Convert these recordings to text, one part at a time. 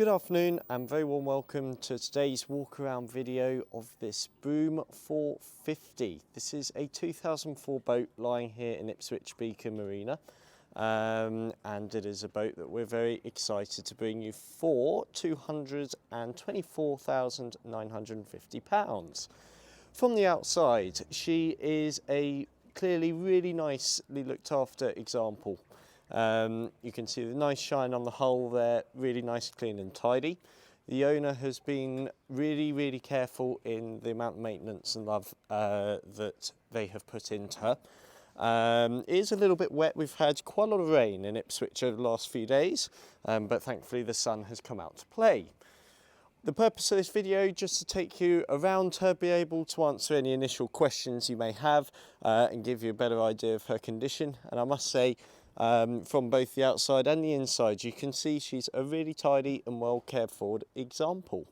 Good afternoon and very warm welcome to today's walk around video of this Broom 450. This is a 2004 boat lying here in Ipswich Beacon Marina, and it is a boat that we're very excited to bring you for £224,950. From the outside, she is a clearly really nicely looked after example. You can see the nice shine on the hull there, really nice, clean and tidy. The owner has been really careful in the amount of maintenance and love that they have put into her. It is a little bit wet. We've had quite a lot of rain in Ipswich over the last few days, but thankfully the sun has come out to play. The purpose of this video, just to take you around her, be able to answer any initial questions you may have and give you a better idea of her condition. And I must say, from both the outside and the inside, you can see she's a really tidy and well cared for example.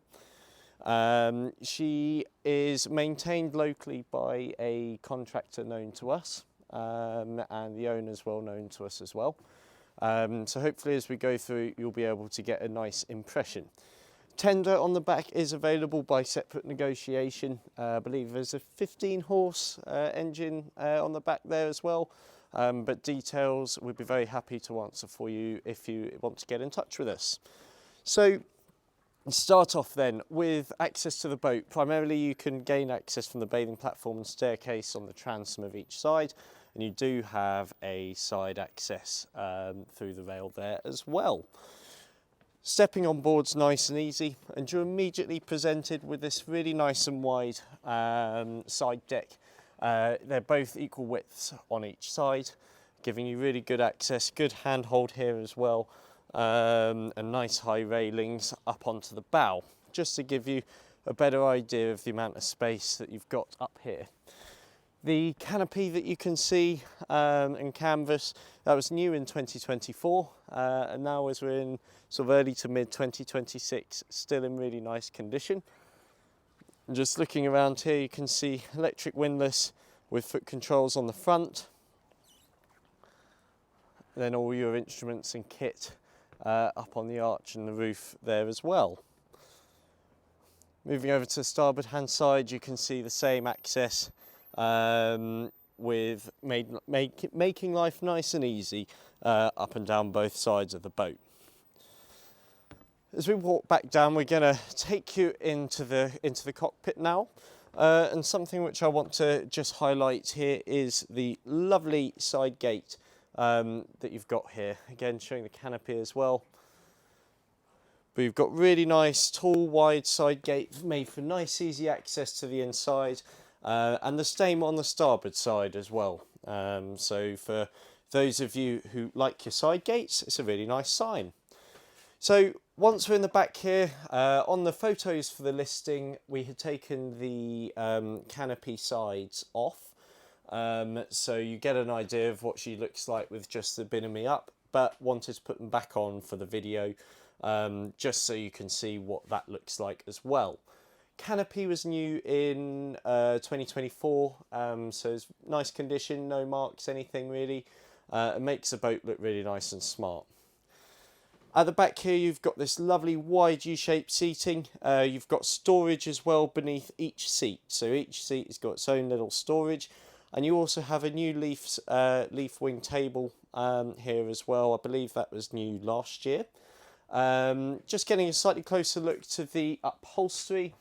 She is maintained locally by a contractor known to us, and the owner's well known to us as well. So hopefully as we go through, you'll be able to get a nice impression. Tender on the back is available by separate negotiation. I believe there's a 15 horse engine on the back there as well. But details we'd be very happy to answer for you if you want to get in touch with us. So start off then with access to the boat. Primarily you can gain access from the bathing platform and staircase on the transom of each side, and you do have a side access through the rail there as well. Stepping on board's nice and easy, and you're immediately presented with this really nice and wide side deck. They're both equal widths on each side, giving you really good access, good handhold here as well, and nice high railings up onto the bow, just to give you a better idea of the amount of space that you've got up here. The canopy that you can see and canvas, that was new in 2024, and now as we're in sort of early to mid 2026, still in really nice condition. And just looking around here, you can see electric windlass with foot controls on the front. And then all your instruments and kit up on the arch and the roof there as well. Moving over to the starboard hand side, you can see the same access with making life nice and easy up and down both sides of the boat. As we walk back down, we're going to take you into the cockpit now, and something which I want to just highlight here is the lovely side gate that you've got here. Again, showing the canopy as well. But you've got really nice, tall, wide side gate made for nice, easy access to the inside, and the same on the starboard side as well. So for those of you who like your side gates, it's a really nice sign. So once we're in the back here, on the photos for the listing, we had taken the canopy sides off. So you get an idea of what she looks like with just the binomy up, but wanted to put them back on for the video, just so you can see what that looks like as well. Canopy was new in 2024, so it's nice condition, no marks, anything really. It makes the boat look really nice and smart. At the back here, you've got this lovely wide U-shaped seating. You've got storage as well beneath each seat. So each seat has got its own little storage. And you also have a new leaf wing table here as well. I believe that was new last year. Just getting a slightly closer look to the upholstery.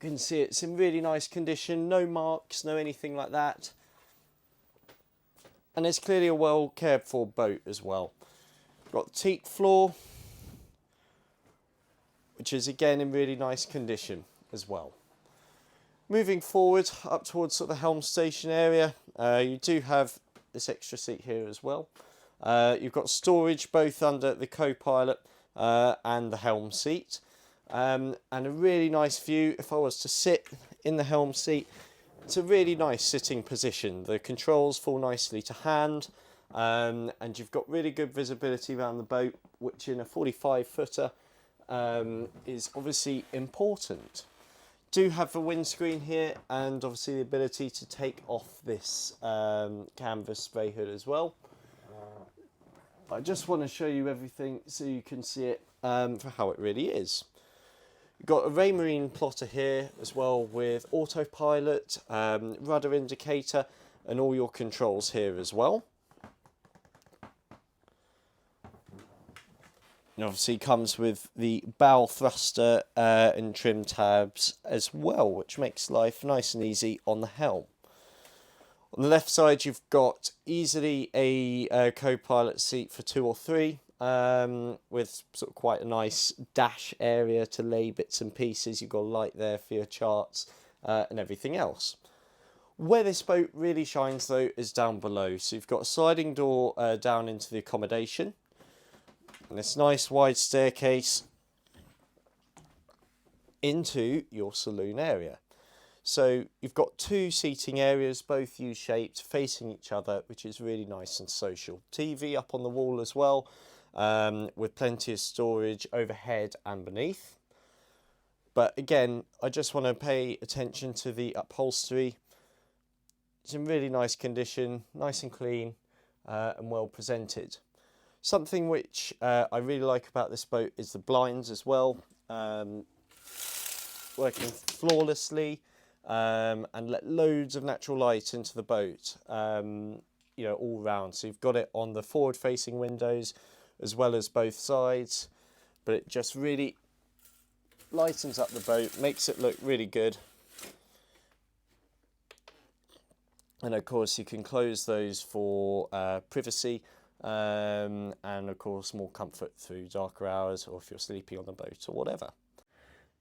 You can see it's in really nice condition. No marks, no anything like that. And it's clearly a well cared for boat as well. Got the teak floor, which is again in really nice condition as well. Moving forward up towards sort of the helm station area, you do have this extra seat here as well. You've got storage both under the co-pilot and the helm seat, and a really nice view. If I was to sit in the helm seat, it's a really nice sitting position. The controls fall nicely to hand. And you've got really good visibility around the boat, which in a 45-footer is obviously important. Do have a windscreen here, and obviously the ability to take off this canvas spray hood as well. I just want to show you everything so you can see it for how it really is. You've got a Raymarine plotter here as well with autopilot, rudder indicator and all your controls here as well. And obviously comes with the bow thruster and trim tabs as well, which makes life nice and easy on the helm. On the left side, you've got easily a co-pilot seat for 2 or 3, with sort of quite a nice dash area to lay bits and pieces. You've got a light there for your charts and everything else. Where this boat really shines though is down below. So you've got a sliding door down into the accommodation. And this nice wide staircase into your saloon area. So you've got 2 seating areas, both U-shaped, facing each other, which is really nice and social. TV up on the wall as well, with plenty of storage overhead and beneath. But again, I just want to pay attention to the upholstery. It's in really nice condition, nice and clean, and well presented. Something which I really like about this boat is the blinds as well, working flawlessly, and let loads of natural light into the boat, you know, all round. So you've got it on the forward facing windows as well as both sides, but it just really lightens up the boat, makes it look really good. And of course you can close those for privacy, and of course more comfort through darker hours, or if you're sleeping on the boat or whatever.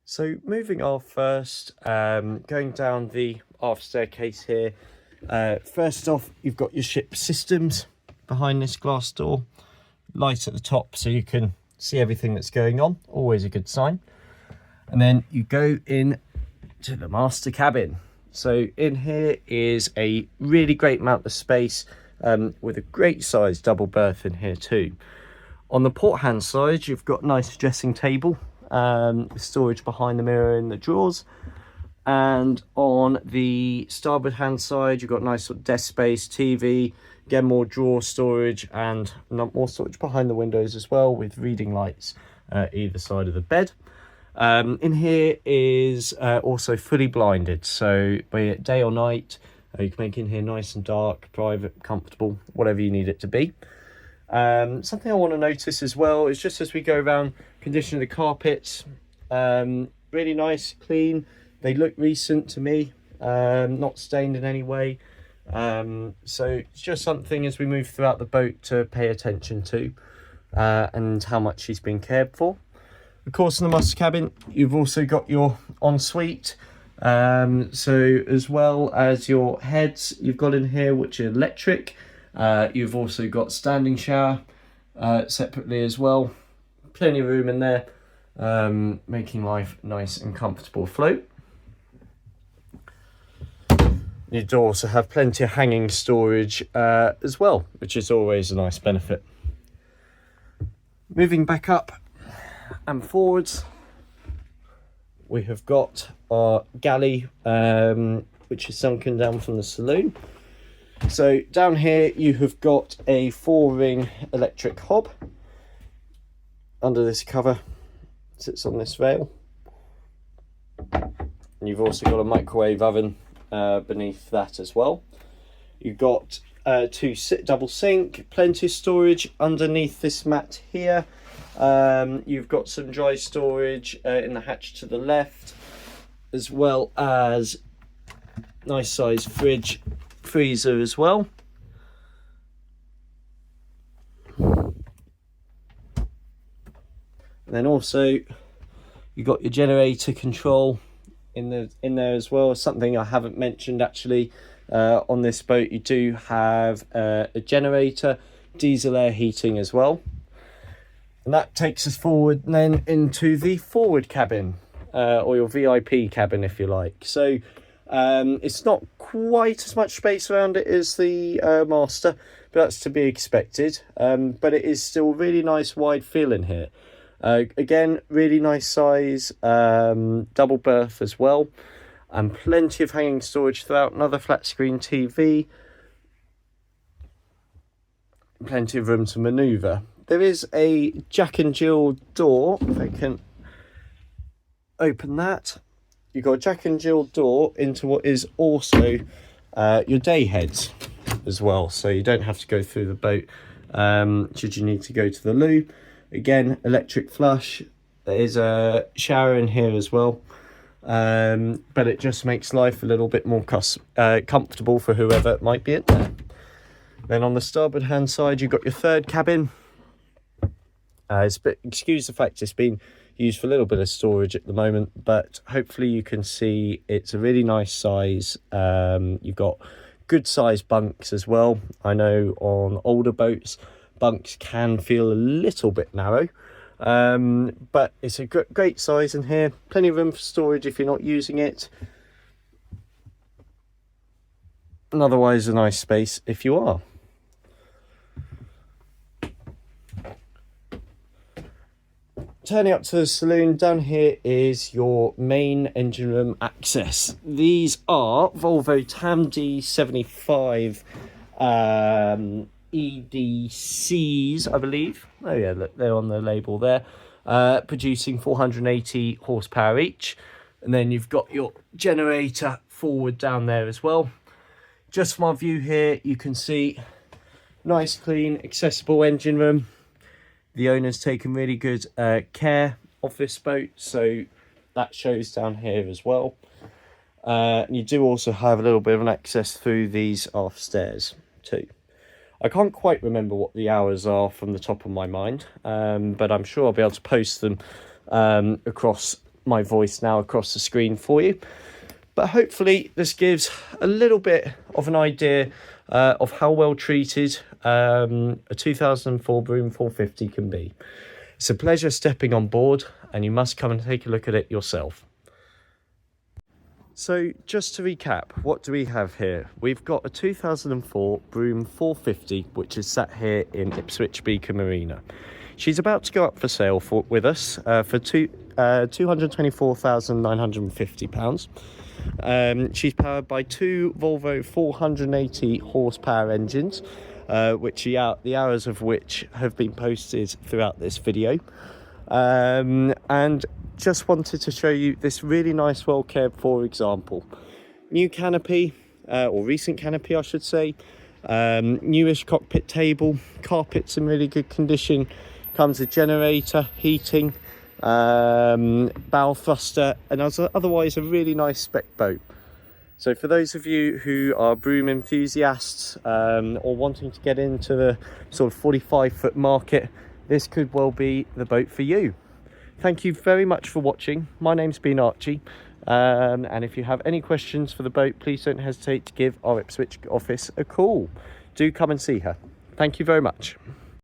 So moving off first, going down the aft staircase here, first off you've got your ship systems behind this glass door, light at the top so you can see everything that's going on, always a good sign. And then you go in to the master cabin. So in here is a really great amount of space, with a great size double berth in here too. On the port hand side, you've got a nice dressing table, with storage behind the mirror in the drawers. And on the starboard hand side, you've got nice sort of desk space, TV, again more drawer storage and more storage behind the windows as well, with reading lights either side of the bed. In here is also fully blinded, so be it day or night, you can make in here nice and dark, private, comfortable, whatever you need it to be. Something I want to notice as well is just as we go around, condition of the carpets, really nice, clean. They look recent to me, not stained in any way. So it's just something as we move throughout the boat to pay attention to, and how much she's been cared for. Of course, in the master cabin, you've also got your ensuite. So as well as your heads, you've got in here, which are electric. You've also got standing shower separately as well. Plenty of room in there, making life nice and comfortable afloat. You do also have plenty of hanging storage as well, which is always a nice benefit. Moving back up and forwards, we have got our galley, which is sunken down from the saloon. So down here you have got a 4-ring electric hob. Under this cover sits on this rail, and you've also got a microwave oven beneath that as well. You've got 2 double sink, plenty of storage underneath this mat here. You've got some dry storage in the hatch to the left, as well as nice size fridge, freezer as well. And then also you've got your generator control in there as well. Something I haven't mentioned actually, on this boat you do have a generator, diesel air heating as well. And that takes us forward then into the forward cabin, or your VIP cabin if you like. So it's not quite as much space around it as the master, but that's to be expected. But it is still really nice wide feel in here. Again, really nice size, double berth as well, and plenty of hanging storage throughout. Another flat screen TV. plenty of room to manoeuvre. There is a Jack and Jill door, if I can open that. You've got a Jack and Jill door into what is also your day heads as well, so you don't have to go through the boat should you need to go to the loo. Again, electric flush. There is a shower in here as well, but it just makes life a little bit more comfortable for whoever might be in there. Then on the starboard hand side, you've got your third cabin. Excuse the fact it's been used for a little bit of storage at the moment, but hopefully you can see it's a really nice size. You've got good sized bunks as well. I know on older boats, bunks can feel a little bit narrow, but it's a great size in here. Plenty of room for storage if you're not using it. And otherwise a nice space if you are. Turning up to the saloon, down here is your main engine room access. These are Volvo TAMD75 EDCs, I believe. Oh yeah, look, they're on the label there. Producing 480 horsepower each. And then you've got your generator forward down there as well. Just from our view here, you can see nice, clean, accessible engine room. The owner's taken really good care of this boat, so that shows down here as well. And you do also have a little bit of an access through these aft stairs too. I can't quite remember what the hours are from the top of my mind, but I'm sure I'll be able to post them across my voice now across the screen for you. But hopefully this gives a little bit of an idea of how well treated a 2004 Broom 450 can be. It's a pleasure stepping on board, and you must come and take a look at it yourself. So just to recap, what do we have here? We've got a 2004 Broom 450, which is sat here in Ipswich Beacon Marina. She's about to go up for sale with us for £224,950. She's powered by two Volvo 480 horsepower engines, which the hours of which have been posted throughout this video. And just wanted to show you this really nice, well cared for example. New canopy, or recent canopy I should say, newish cockpit table, carpets in really good condition, comes with generator, heating, bow thruster, and otherwise a really nice spec boat. So for those of you who are Broom enthusiasts or wanting to get into the sort of 45-foot market, this could well be the boat for you. Thank you very much for watching. My name's been Archie, and if you have any questions for the boat, please don't hesitate to give our Ipswich office a call. Do come and see her. Thank you very much.